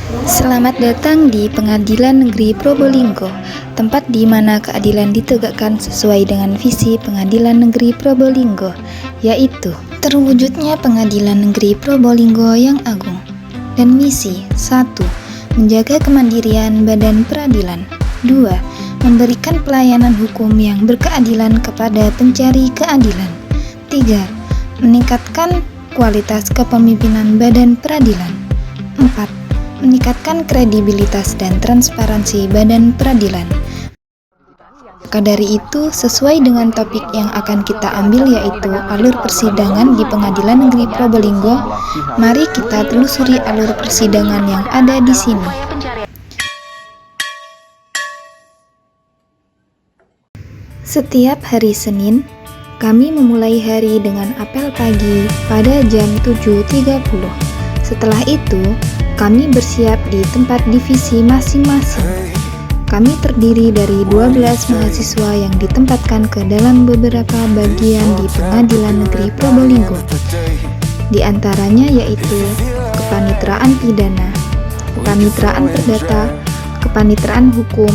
Selamat datang di Pengadilan Negeri Probolinggo, tempat di mana keadilan ditegakkan sesuai dengan visi Pengadilan Negeri Probolinggo, yaitu terwujudnya Pengadilan Negeri Probolinggo yang agung. Dan misi 1. Menjaga kemandirian badan peradilan. 2. Memberikan pelayanan hukum yang berkeadilan kepada pencari keadilan. 3. Meningkatkan kualitas kepemimpinan badan peradilan. 4. Meningkatkan kredibilitas dan transparansi badan peradilan. Maka dari itu, sesuai dengan topik yang akan kita ambil yaitu alur persidangan di Pengadilan Negeri Probolinggo, mari kita telusuri alur persidangan yang ada di sini. Setiap hari Senin, kami memulai hari dengan apel pagi pada jam 7.30. Setelah itu, kami bersiap di tempat divisi masing-masing. Kami terdiri dari 12 mahasiswa yang ditempatkan ke dalam beberapa bagian di Pengadilan Negeri Probolinggo. Di antaranya yaitu Kepanitraan Pidana, Kepanitraan Perdata, Kepanitraan Hukum,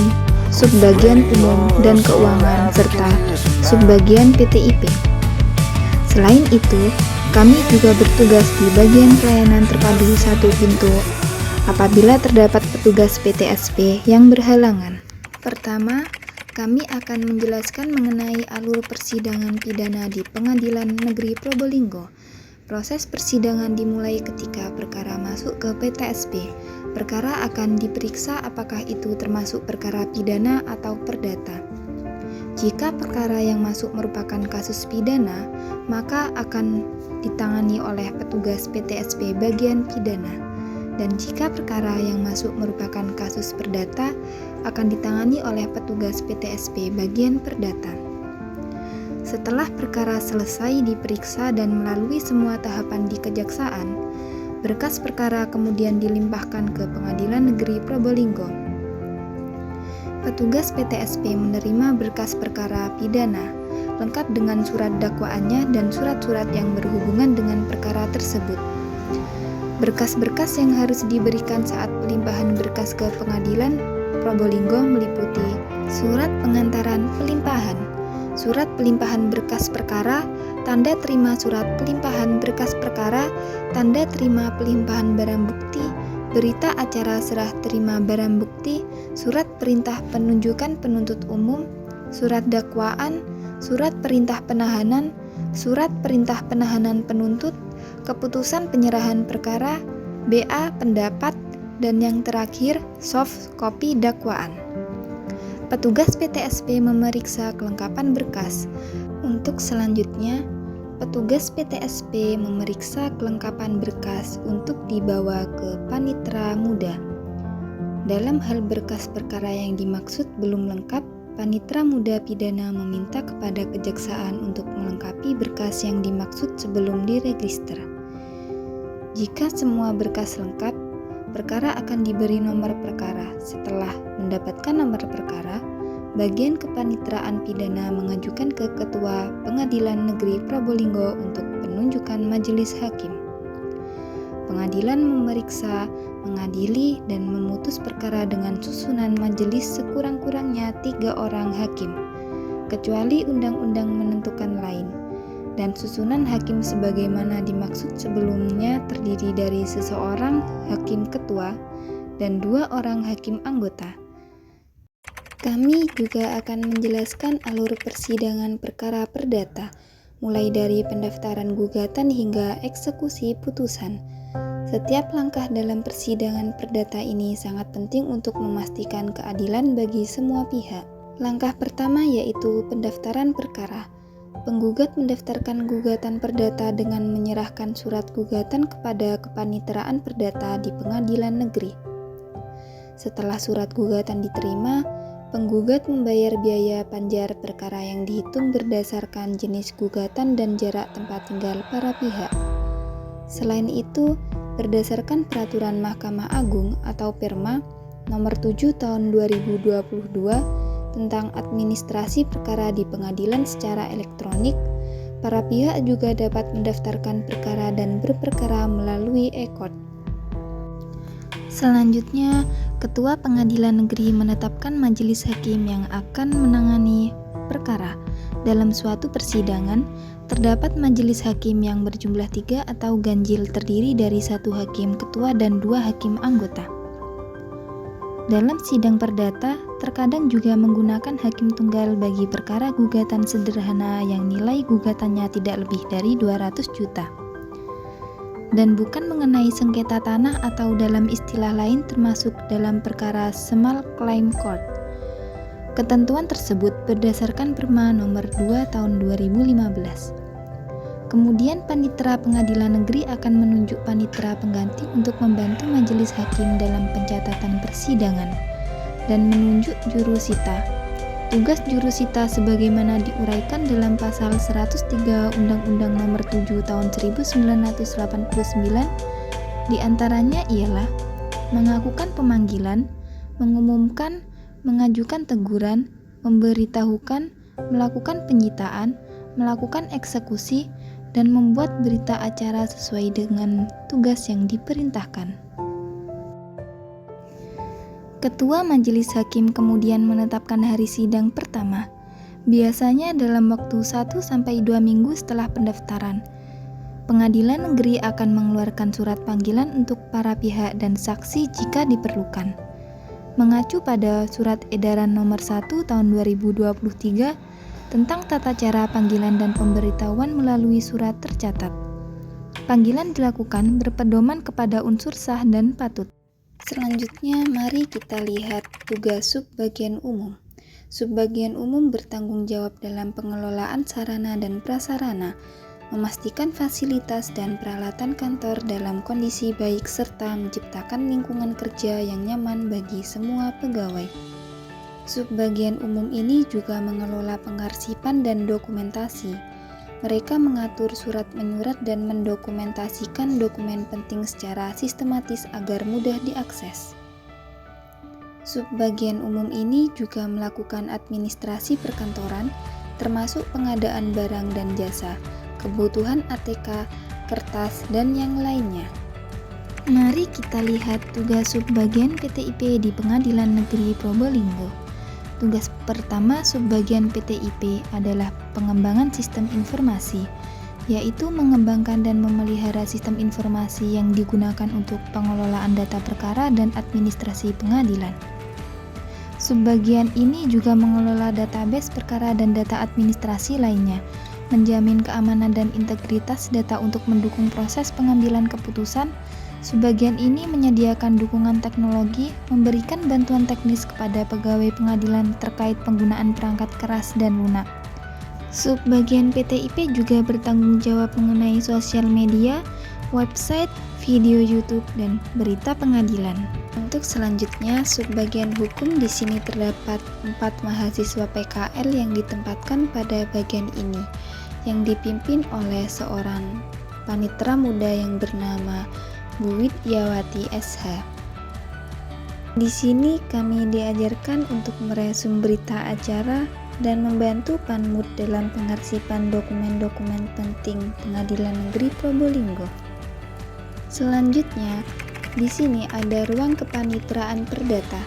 Subbagian Umum dan Keuangan, serta Subbagian PTIP. Selain itu, kami juga bertugas di bagian pelayanan terpadu satu pintu apabila terdapat petugas PTSP yang berhalangan. Pertama, kami akan menjelaskan mengenai alur persidangan pidana di Pengadilan Negeri Probolinggo. Proses persidangan dimulai ketika perkara masuk ke PTSP. Perkara akan diperiksa apakah itu termasuk perkara pidana atau perdata. Jika perkara yang masuk merupakan kasus pidana, maka akan ditangani oleh petugas PTSP bagian pidana. Dan jika perkara yang masuk merupakan kasus perdata, akan ditangani oleh petugas PTSP bagian perdata. Setelah perkara selesai diperiksa dan melalui semua tahapan di kejaksaan, berkas perkara kemudian dilimpahkan ke Pengadilan Negeri Probolinggo. Petugas PTSP menerima berkas perkara pidana, lengkap dengan surat dakwaannya dan surat-surat yang berhubungan dengan perkara tersebut. Berkas-berkas yang harus diberikan saat pelimpahan berkas ke Pengadilan Probolinggo meliputi surat pengantaran pelimpahan, surat pelimpahan berkas perkara, tanda terima surat pelimpahan berkas perkara, tanda terima pelimpahan barang bukti, berita acara serah terima barang bukti, surat perintah penunjukan penuntut umum, surat dakwaan, surat perintah penahanan, surat perintah penahanan penuntut, keputusan penyerahan perkara, BA pendapat, dan yang terakhir soft copy dakwaan. Petugas PTSP memeriksa kelengkapan berkas. Untuk selanjutnya, petugas PTSP memeriksa kelengkapan berkas untuk dibawa ke panitera muda. Dalam hal berkas perkara yang dimaksud belum lengkap, panitera muda pidana meminta kepada kejaksaan untuk melengkapi berkas yang dimaksud sebelum diregister. Jika semua berkas lengkap, perkara akan diberi nomor perkara. Setelah mendapatkan nomor perkara, bagian kepaniteraan pidana mengajukan ke Ketua Pengadilan Negeri Probolinggo untuk penunjukan majelis hakim. Pengadilan memeriksa, mengadili, dan memutus perkara dengan susunan majelis sekurang-kurangnya 3 orang hakim, kecuali undang-undang menentukan lain, dan susunan hakim sebagaimana dimaksud sebelumnya terdiri dari seseorang hakim ketua dan 2 orang hakim anggota. Kami juga akan menjelaskan alur persidangan perkara perdata, mulai dari pendaftaran gugatan hingga eksekusi putusan. Setiap langkah dalam persidangan perdata ini sangat penting untuk memastikan keadilan bagi semua pihak. Langkah pertama yaitu pendaftaran perkara. Penggugat mendaftarkan gugatan perdata dengan menyerahkan surat gugatan kepada kepaniteraan perdata di Pengadilan Negeri. Setelah surat gugatan diterima, penggugat membayar biaya panjar perkara yang dihitung berdasarkan jenis gugatan dan jarak tempat tinggal para pihak. Selain itu, berdasarkan Peraturan Mahkamah Agung atau Perma Nomor 7 Tahun 2022 tentang administrasi perkara di pengadilan secara elektronik, para pihak juga dapat mendaftarkan perkara dan berperkara melalui e-court. Selanjutnya, Ketua Pengadilan Negeri menetapkan majelis hakim yang akan menangani perkara. Dalam suatu persidangan, terdapat majelis hakim yang berjumlah 3 atau ganjil terdiri dari 1 hakim ketua dan 2 hakim anggota. Dalam sidang perdata, terkadang juga menggunakan hakim tunggal bagi perkara gugatan sederhana yang nilai gugatannya tidak lebih dari 200 juta. Dan bukan mengenai sengketa tanah atau dalam istilah lain termasuk dalam perkara Small Claim Court. Ketentuan tersebut berdasarkan Perma nomor 2 tahun 2015. Kemudian panitera pengadilan negeri akan menunjuk panitera pengganti untuk membantu majelis hakim dalam pencatatan persidangan dan menunjuk jurusita. Tugas jurusita sebagaimana diuraikan dalam pasal 103 Undang-Undang Nomor 7 Tahun 1989 diantaranya ialah mengakukan pemanggilan, mengumumkan, mengajukan teguran, memberitahukan, melakukan penyitaan, melakukan eksekusi, dan membuat berita acara sesuai dengan tugas yang diperintahkan. Ketua Majelis Hakim kemudian menetapkan hari sidang pertama, biasanya dalam waktu 1-2 minggu setelah pendaftaran. Pengadilan negeri akan mengeluarkan surat panggilan untuk para pihak dan saksi jika diperlukan. Mengacu pada Surat Edaran Nomor 1 Tahun 2023 tentang tata cara panggilan dan pemberitahuan melalui surat tercatat. Panggilan dilakukan berpedoman kepada unsur sah dan patut. Selanjutnya, mari kita lihat tugas subbagian umum. Subbagian umum bertanggung jawab dalam pengelolaan sarana dan prasarana, memastikan fasilitas dan peralatan kantor dalam kondisi baik serta menciptakan lingkungan kerja yang nyaman bagi semua pegawai. Subbagian umum ini juga mengelola pengarsipan dan dokumentasi. Mereka mengatur surat menyurat dan mendokumentasikan dokumen penting secara sistematis agar mudah diakses. Subbagian umum ini juga melakukan administrasi perkantoran, termasuk pengadaan barang dan jasa, kebutuhan ATK, kertas, dan yang lainnya. Mari kita lihat tugas subbagian PTIP di Pengadilan Negeri Probolinggo. Tugas pertama subbagian PTIP adalah pengembangan sistem informasi, yaitu mengembangkan dan memelihara sistem informasi yang digunakan untuk pengelolaan data perkara dan administrasi pengadilan. Subbagian ini juga mengelola database perkara dan data administrasi lainnya, menjamin keamanan dan integritas data untuk mendukung proses pengambilan keputusan. Subbagian ini menyediakan dukungan teknologi, memberikan bantuan teknis kepada pegawai pengadilan terkait penggunaan perangkat keras dan lunak. Subbagian PTIP juga bertanggung jawab mengenai sosial media, website, video YouTube, dan berita pengadilan. Untuk selanjutnya, subbagian hukum di sini terdapat 4 mahasiswa PKL yang ditempatkan pada bagian ini, yang dipimpin oleh seorang panitera muda yang bernama Bu Widyawati SH. Di sini kami diajarkan untuk meresum berita acara dan membantu Panmud dalam pengarsipan dokumen-dokumen penting Pengadilan Negeri Probolinggo. Selanjutnya, di sini ada ruang kepaniteraan perdata.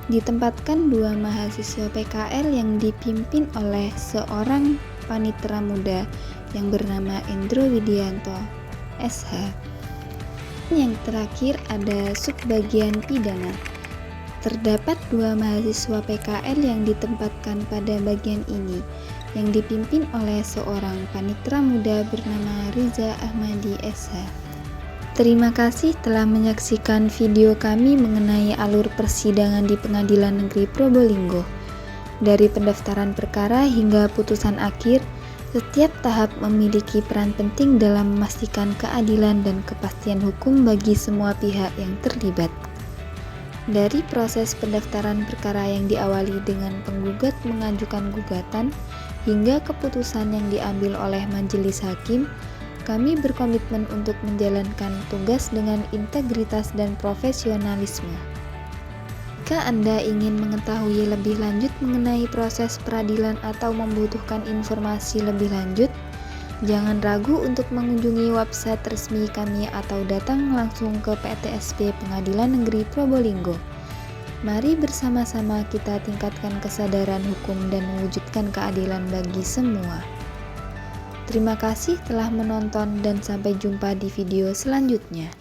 Ditempatkan 2 mahasiswa PKL yang dipimpin oleh seorang panitera muda yang bernama Endro Widianto SH. Yang terakhir ada subbagian pidana. Terdapat 2 mahasiswa PKL yang ditempatkan pada bagian ini, yang dipimpin oleh seorang panitera muda bernama Riza Ahmadi SH. Terima kasih telah menyaksikan video kami mengenai alur persidangan di Pengadilan Negeri Probolinggo. Dari pendaftaran perkara hingga putusan akhir, setiap tahap memiliki peran penting dalam memastikan keadilan dan kepastian hukum bagi semua pihak yang terlibat. Dari proses pendaftaran perkara yang diawali dengan penggugat mengajukan gugatan hingga keputusan yang diambil oleh majelis hakim, kami berkomitmen untuk menjalankan tugas dengan integritas dan profesionalisme. Jika Anda ingin mengetahui lebih lanjut mengenai proses peradilan atau membutuhkan informasi lebih lanjut, Jangan ragu untuk mengunjungi website resmi kami atau datang langsung ke PTSP Pengadilan Negeri Probolinggo. Mari bersama-sama kita tingkatkan kesadaran hukum dan mewujudkan keadilan bagi semua. Terima kasih telah menonton dan sampai jumpa di video selanjutnya.